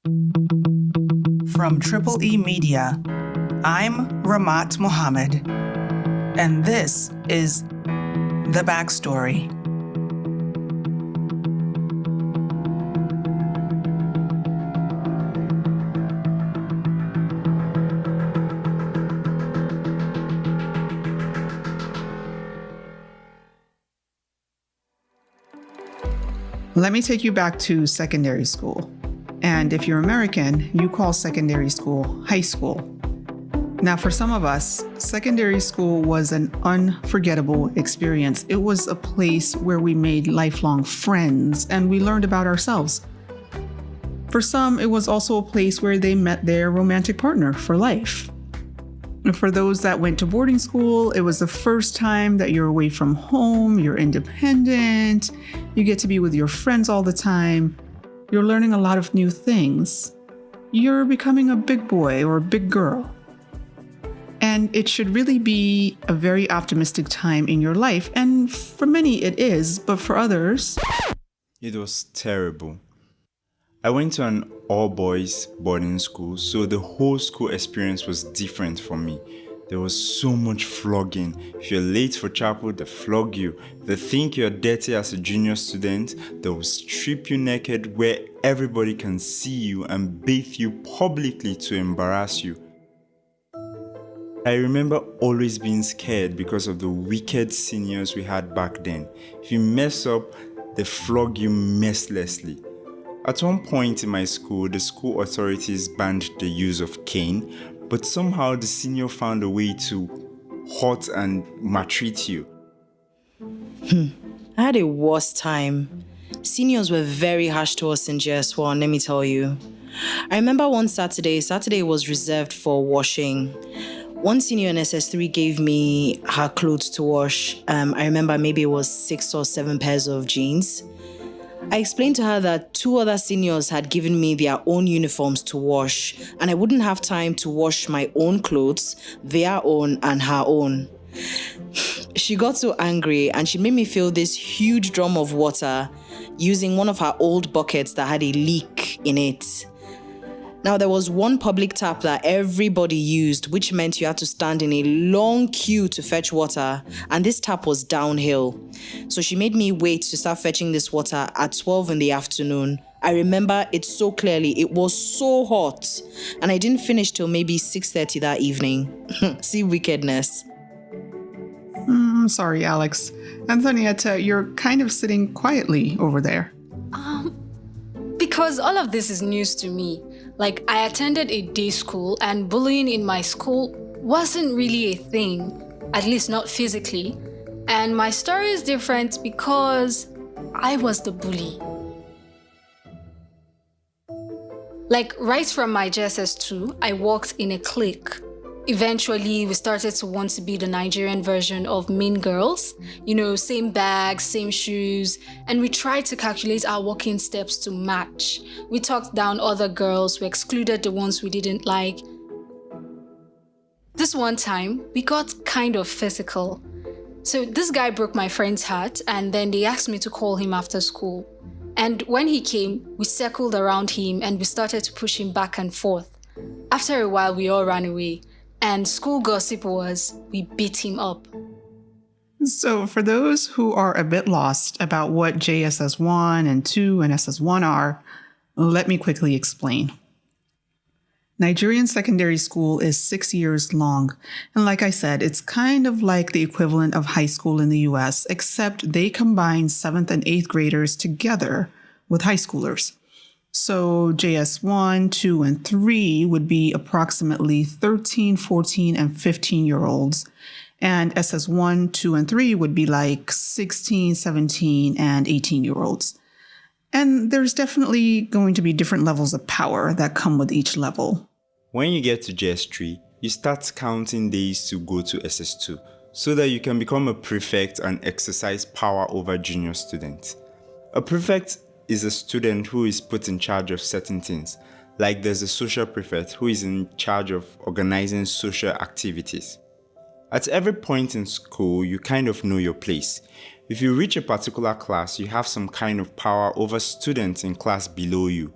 From Triple E Media, I'm Ramat Mohammed, and this is The Backstory. Let me take you back to secondary school. And if you're American, you call secondary school high school. Now, for some of us, secondary school was an unforgettable experience. It was a place where we made lifelong friends and we learned about ourselves. For some, it was also a place where they met their romantic partner for life. For those that went to boarding school, it was the first time that you're away from home, you're independent, you get to be with your friends all the time, you're learning a lot of new things. You're becoming a big boy or a big girl. And it should really be a very optimistic time in your life. And for many it is, but for others, it was terrible. I went to an all-boys boarding school, so the whole school experience was different for me. There was so much flogging. If you're late for chapel, they flog you. They think you're dirty as a junior student. They will strip you naked where everybody can see you and bathe you publicly to embarrass you. I remember always being scared because of the wicked seniors we had back then. If you mess up, they flog you mercilessly. At one point in my school, the school authorities banned the use of cane, but somehow the senior found a way to hurt and maltreat you. I had a worse time. Seniors were very harsh to us in GS1, let me tell you. I remember one Saturday was reserved for washing. One senior in SS3 gave me her clothes to wash. I remember maybe it was 6 or 7 pairs of jeans. I explained to her that 2 other seniors had given me their own uniforms to wash, and I wouldn't have time to wash my own clothes, their own, and her own. She got so angry and she made me fill this huge drum of water using one of her old buckets that had a leak in it. Now, there was one public tap that everybody used, which meant you had to stand in a long queue to fetch water, and this tap was downhill. So she made me wait to start fetching this water at 12 in the afternoon. I remember it so clearly. It was so hot, and I didn't finish till maybe 6:30 that evening. See wickedness. Sorry, Alex. Anthonieta, you're kind of sitting quietly over there. Because all of this is news to me. Like, I attended a day school and bullying in my school wasn't really a thing, at least not physically. And my story is different because I was the bully. Like, right from my JSS2, I worked in a clique. Eventually, we started to want to be the Nigerian version of Mean Girls. You know, same bags, same shoes, and we tried to calculate our walking steps to match. We talked down other girls, we excluded the ones we didn't like. This one time, we got kind of physical. So this guy broke my friend's heart, and then they asked me to call him after school. And when he came, we circled around him and we started to push him back and forth. After a while, we all ran away. And school gossip was, we beat him up. So for those who are a bit lost about what JSS1 and 2 and SS1 are, let me quickly explain. Nigerian secondary school is 6 years long. And like I said, it's kind of like the equivalent of high school in the US, except they combine 7th and 8th graders together with high schoolers. So JS1, 2, and 3 would be approximately 13, 14, and 15-year-olds. And SS1, 2, and 3 would be like 16, 17, and 18-year-olds. And there's definitely going to be different levels of power that come with each level. When you get to JS3, you start counting days to go to SS2 so that you can become a prefect and exercise power over junior students. A prefect is a student who is put in charge of certain things, like there's a social prefect who is in charge of organizing social activities. At every point in school, you kind of know your place. If you reach a particular class, you have some kind of power over students in class below you.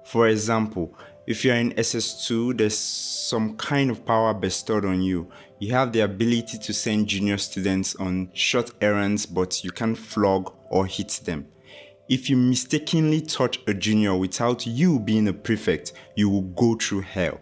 For example, if you're in SS2, there's some kind of power bestowed on you. You have the ability to send junior students on short errands, but you can't flog or hit them. If you mistakenly touch a junior without you being a prefect, you will go through hell.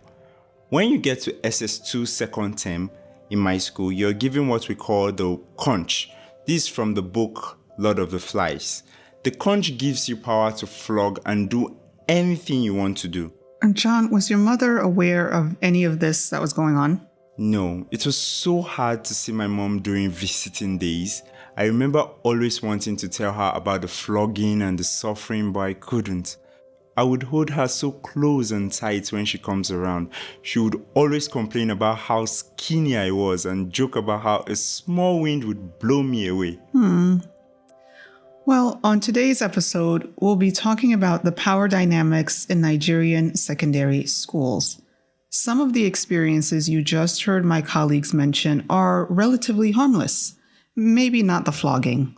When you get to SS2 second term in my school, you're given what we call the conch. This is from the book Lord of the Flies. The conch gives you power to flog and do anything you want to do. And John, was your mother aware of any of this that was going on? No, it was so hard to see my mom during visiting days. I remember always wanting to tell her about the flogging and the suffering, but I couldn't. I would hold her so close and tight when she comes around. She would always complain about how skinny I was and joke about how a small wind would blow me away. Well, on today's episode, we'll be talking about the power dynamics in Nigerian secondary schools. Some of the experiences you just heard my colleagues mention are relatively harmless. Maybe not the flogging.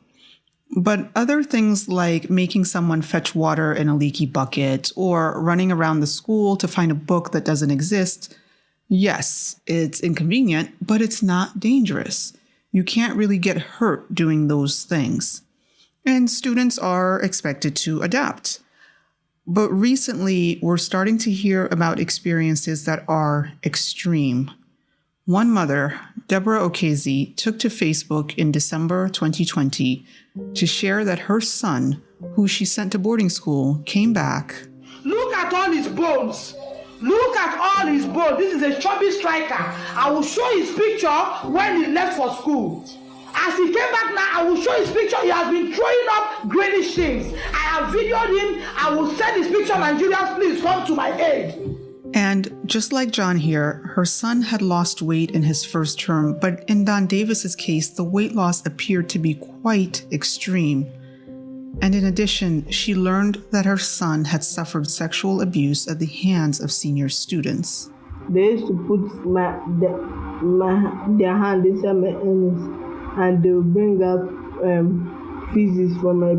But other things like making someone fetch water in a leaky bucket or running around the school to find a book that doesn't exist, yes, it's inconvenient, but it's not dangerous. You can't really get hurt doing those things. And students are expected to adapt. But recently, we're starting to hear about experiences that are extreme. One mother, Deborah Okezi, took to Facebook in December 2020 to share that her son, who she sent to boarding school, came back. Look at all his bones. Look at all his bones. This is a chubby striker. I will show his picture when he left for school. As he came back now, I will show his picture. He has been throwing up greenish things. I have videoed him. I will send his picture. Nigerians, please come to my aid. And just like John here, her son had lost weight in his first term, but in Don Davis's case, the weight loss appeared to be quite extreme. And in addition, she learned that her son had suffered sexual abuse at the hands of senior students. They used to put their hand inside my anus, and they would bring out feces from my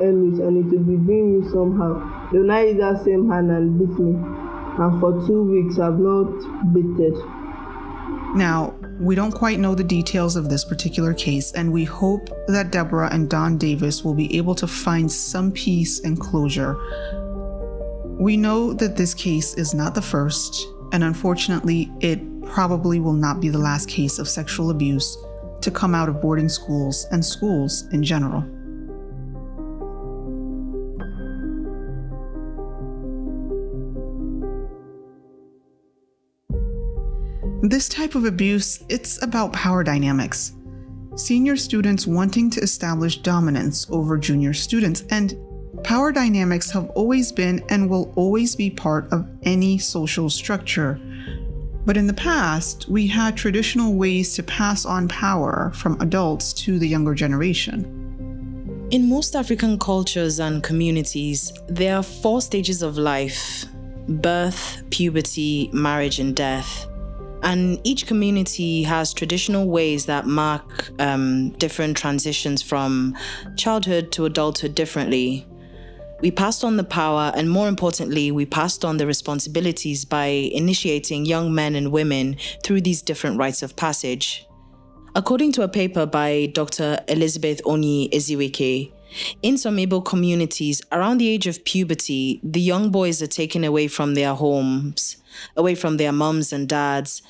anus, and it would be doing me somehow. They would not use that same hand and beat me. And for 2 weeks, I've not beaten. Now, we don't quite know the details of this particular case, and we hope that Deborah and Don Davis will be able to find some peace and closure. We know that this case is not the first, and unfortunately, it probably will not be the last case of sexual abuse to come out of boarding schools and schools in general. This type of abuse, it's about power dynamics. Senior students wanting to establish dominance over junior students, and power dynamics have always been and will always be part of any social structure. But in the past, we had traditional ways to pass on power from adults to the younger generation. In most African cultures and communities, there are 4 stages of life: birth, puberty, marriage, and death. And each community has traditional ways that mark different transitions from childhood to adulthood differently. We passed on the power, and more importantly, we passed on the responsibilities by initiating young men and women through these different rites of passage. According to a paper by Dr. Elizabeth Onyi Eziwike, in some Igbo communities, around the age of puberty, the young boys are taken away from their homes, away from their mums and dads,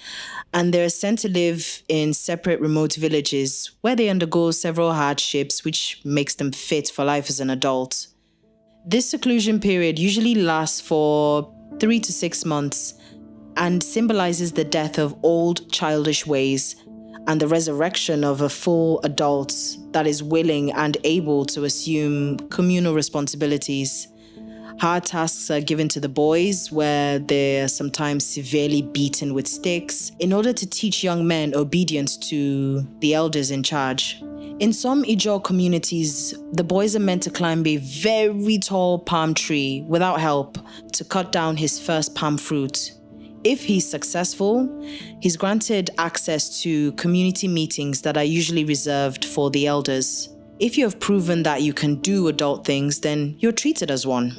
and they're sent to live in separate remote villages where they undergo several hardships which makes them fit for life as an adult. This seclusion period usually lasts for 3 to 6 months and symbolizes the death of old childish ways and the resurrection of a full adult that is willing and able to assume communal responsibilities. Hard tasks are given to the boys, where they're sometimes severely beaten with sticks in order to teach young men obedience to the elders in charge. In some Ijaw communities, the boys are meant to climb a very tall palm tree without help to cut down his first palm fruit. If he's successful, he's granted access to community meetings that are usually reserved for the elders. If you have proven that you can do adult things, then you're treated as one.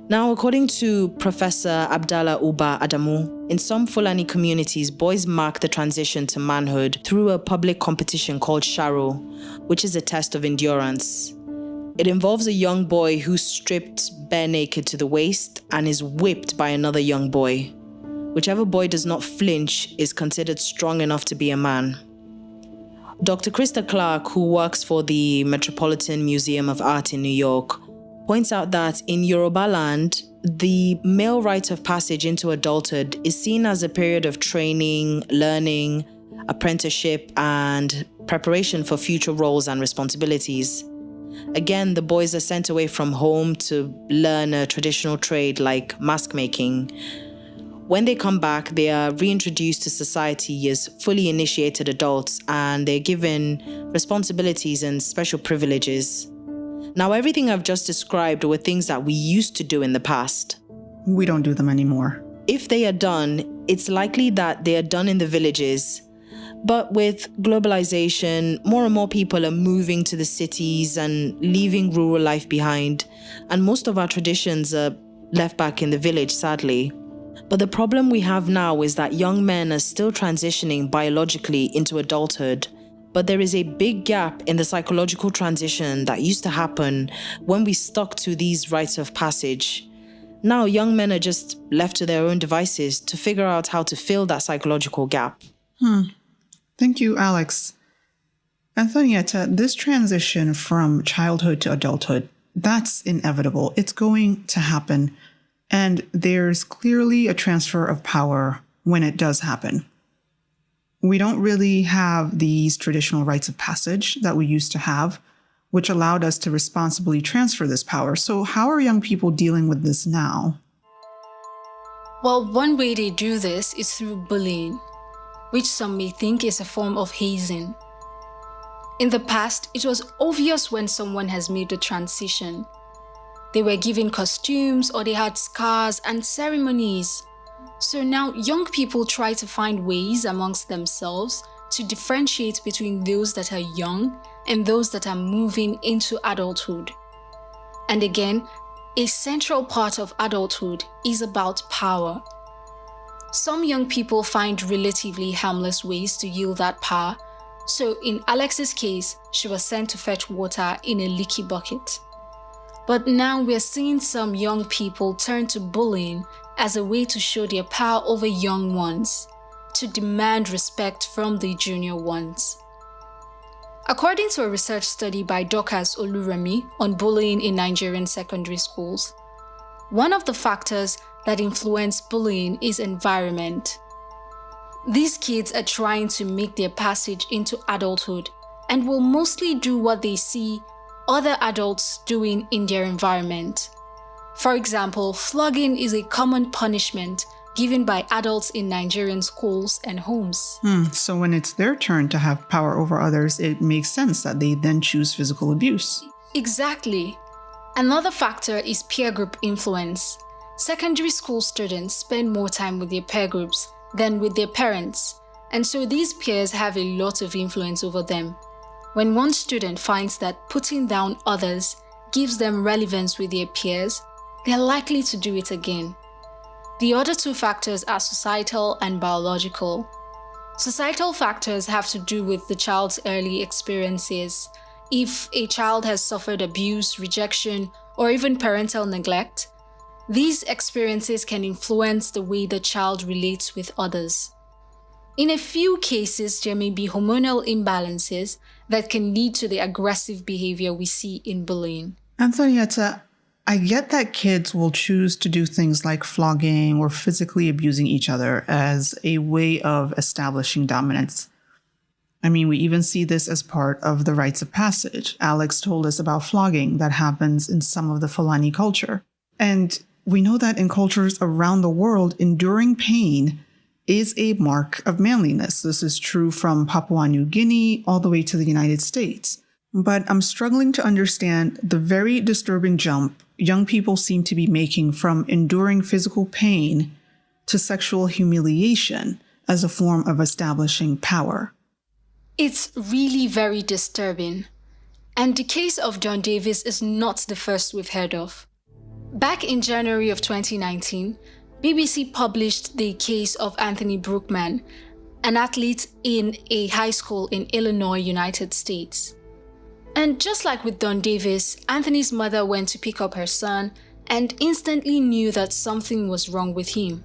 Now, according to Professor Abdallah Uba Adamu, in some Fulani communities, boys mark the transition to manhood through a public competition called Sharo, which is a test of endurance. It involves a young boy who's stripped bare naked to the waist and is whipped by another young boy. Whichever boy does not flinch is considered strong enough to be a man. Dr. Krista Clark, who works for the Metropolitan Museum of Art in New York, points out that in Yoruba land, the male rite of passage into adulthood is seen as a period of training, learning, apprenticeship, and preparation for future roles and responsibilities. Again, the boys are sent away from home to learn a traditional trade like mask making. When they come back, they are reintroduced to society as fully initiated adults, and they're given responsibilities and special privileges. Now, everything I've just described were things that we used to do in the past. We don't do them anymore. If they are done, it's likely that they are done in the villages. But with globalization, more and more people are moving to the cities and leaving rural life behind, and most of our traditions are left back in the village, sadly. But the problem we have now is that young men are still transitioning biologically into adulthood, but there is a big gap in the psychological transition that used to happen when we stuck to these rites of passage. Now, young men are just left to their own devices to figure out how to fill that psychological gap. Thank you, Alex. Anthonieta, this transition from childhood to adulthood, that's inevitable. It's going to happen. And there's clearly a transfer of power when it does happen. We don't really have these traditional rites of passage that we used to have, which allowed us to responsibly transfer this power. So how are young people dealing with this now? Well, one way they do this is through bullying, which some may think is a form of hazing. In the past, it was obvious when someone has made the transition. They were given costumes or they had scars and ceremonies. So now young people try to find ways amongst themselves to differentiate between those that are young and those that are moving into adulthood. And again, a central part of adulthood is about power. Some young people find relatively harmless ways to yield that power. So in Alex's case, she was sent to fetch water in a leaky bucket. But now we're seeing some young people turn to bullying as a way to show their power over young ones, to demand respect from the junior ones. According to a research study by Dorcas Oluremi on bullying in Nigerian secondary schools, one of the factors that influence bullying is environment. These kids are trying to make their passage into adulthood and will mostly do what they see other adults doing in their environment. For example, flogging is a common punishment given by adults in Nigerian schools and homes. So when it's their turn to have power over others, it makes sense that they then choose physical abuse. Exactly. Another factor is peer group influence. Secondary school students spend more time with their peer groups than with their parents, and so these peers have a lot of influence over them. When one student finds that putting down others gives them relevance with their peers, they're likely to do it again. The other two factors are societal and biological. Societal factors have to do with the child's early experiences. If a child has suffered abuse, rejection, or even parental neglect, these experiences can influence the way the child relates with others. In a few cases, there may be hormonal imbalances that can lead to the aggressive behavior we see in bullying. Anthonieta, I get that kids will choose to do things like flogging or physically abusing each other as a way of establishing dominance. I mean, we even see this as part of the rites of passage. Alex told us about flogging that happens in some of the Fulani culture. And we know that in cultures around the world, enduring pain is a mark of manliness. This is true from Papua New Guinea all the way to the United States. But I'm struggling to understand the very disturbing jump young people seem to be making from enduring physical pain to sexual humiliation as a form of establishing power. It's really very disturbing. And the case of John Davis is not the first we've heard of. Back in January of 2019, BBC published the case of Anthony Brookman, an athlete in a high school in Illinois, United States. And just like with Don Davis, Anthony's mother went to pick up her son and instantly knew that something was wrong with him.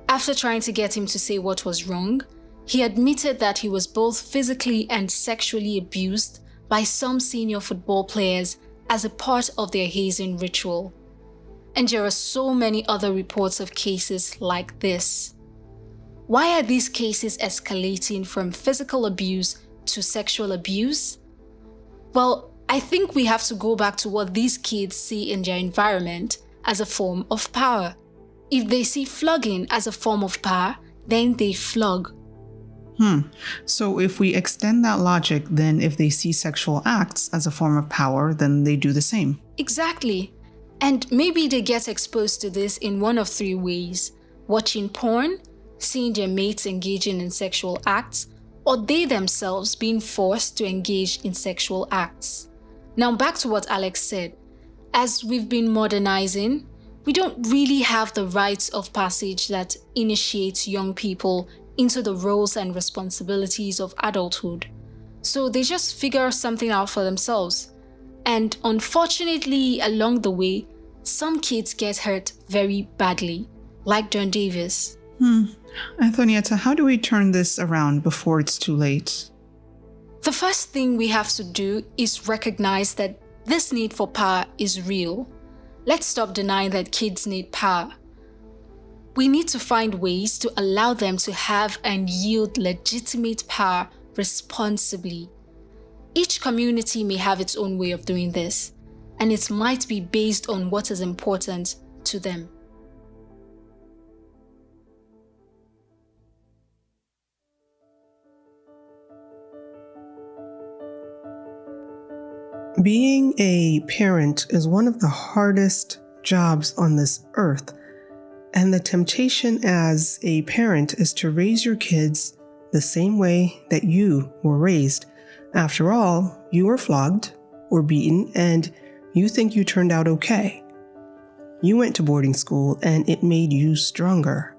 After trying to get him to say what was wrong, he admitted that he was both physically and sexually abused by some senior football players as a part of their hazing ritual. And there are so many other reports of cases like this. Why are these cases escalating from physical abuse to sexual abuse? Well, I think we have to go back to what these kids see in their environment as a form of power. If they see flogging as a form of power, then they flog. So if we extend that logic, then if they see sexual acts as a form of power, then they do the same. Exactly. And maybe they get exposed to this in one of three ways: watching porn, seeing their mates engaging in sexual acts, or they themselves being forced to engage in sexual acts. Now back to what Alex said. As we've been modernizing, we don't really have the rites of passage that initiates young people into the roles and responsibilities of adulthood. So they just figure something out for themselves. And unfortunately, along the way, some kids get hurt very badly, like Don Davis. Anthonieta, how do we turn this around before it's too late? The first thing we have to do is recognize that this need for power is real. Let's stop denying that kids need power. We need to find ways to allow them to have and yield legitimate power responsibly. Each community may have its own way of doing this, and it might be based on what is important to them. Being a parent is one of the hardest jobs on this earth, and the temptation as a parent is to raise your kids the same way that you were raised. After all, you were flogged or beaten, and you think you turned out okay. You went to boarding school, and it made you stronger.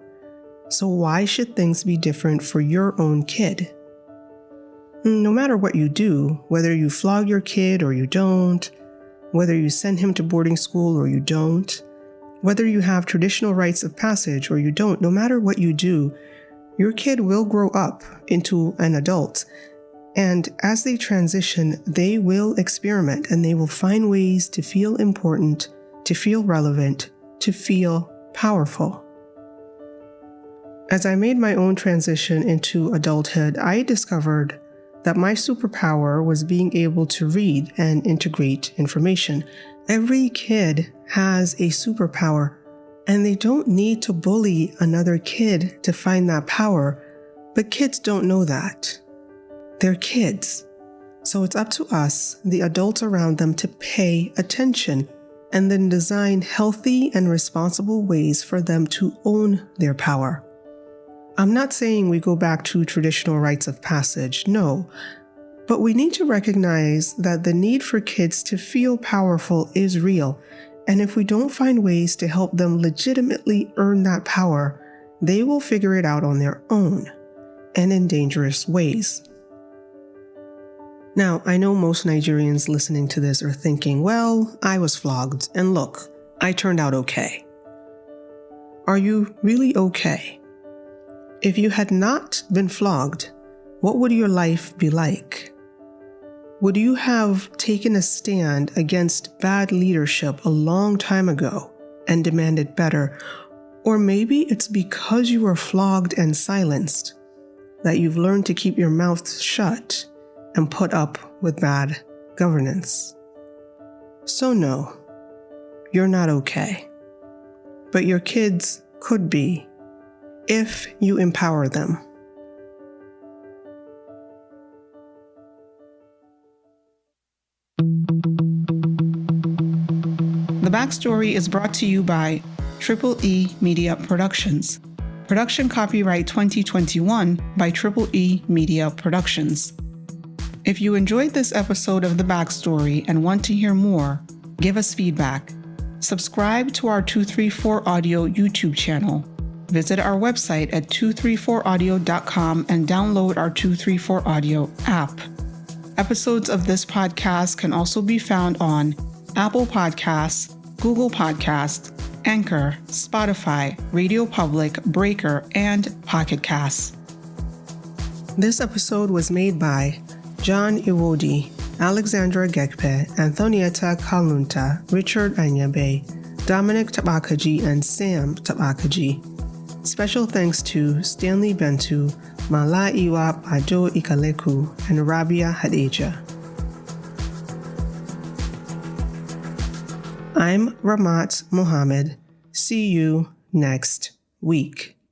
So why should things be different for your own kid? No matter what you do, whether you flog your kid or you don't, whether you send him to boarding school or you don't, whether you have traditional rites of passage or you don't, no matter what you do, your kid will grow up into an adult. And as they transition, they will experiment and they will find ways to feel important, to feel relevant, to feel powerful. As I made my own transition into adulthood, I discovered that my superpower was being able to read and integrate information. Every kid has a superpower, and they don't need to bully another kid to find that power, but kids don't know that. They're kids. So it's up to us, the adults around them, to pay attention and then design healthy and responsible ways for them to own their power. I'm not saying we go back to traditional rites of passage, no, but we need to recognize that the need for kids to feel powerful is real, and if we don't find ways to help them legitimately earn that power, they will figure it out on their own, and in dangerous ways. Now, I know most Nigerians listening to this are thinking, well, I was flogged, and look, I turned out okay. Are you really okay? If you had not been flogged, what would your life be like? Would you have taken a stand against bad leadership a long time ago and demanded better? Or maybe it's because you were flogged and silenced that you've learned to keep your mouth shut and put up with bad governance. So no, you're not okay. But your kids could be, if you empower them. The Backstory is brought to you by E Media Productions. Production copyright 2021 by E Media Productions. If you enjoyed this episode of The Backstory and want to hear more, give us feedback. Subscribe to our 234 Audio YouTube channel. Visit our website at 234audio.com and download our 234 Audio app. Episodes of this podcast can also be found on Apple Podcasts, Google Podcasts, Anchor, Spotify, Radio Public, Breaker, and Pocket Casts. This episode was made by John Iwodi, Alexandra Gekpe, Anthonieta Kalunta, Richard Anyebe, Dominic Tabakaji, and Sam Tabakaji. Special thanks to Stanley Bentu, Mala Iwa Gbado Ikaleku, and Rabia Hadejia. I'm Ramat Mohammed. See you next week.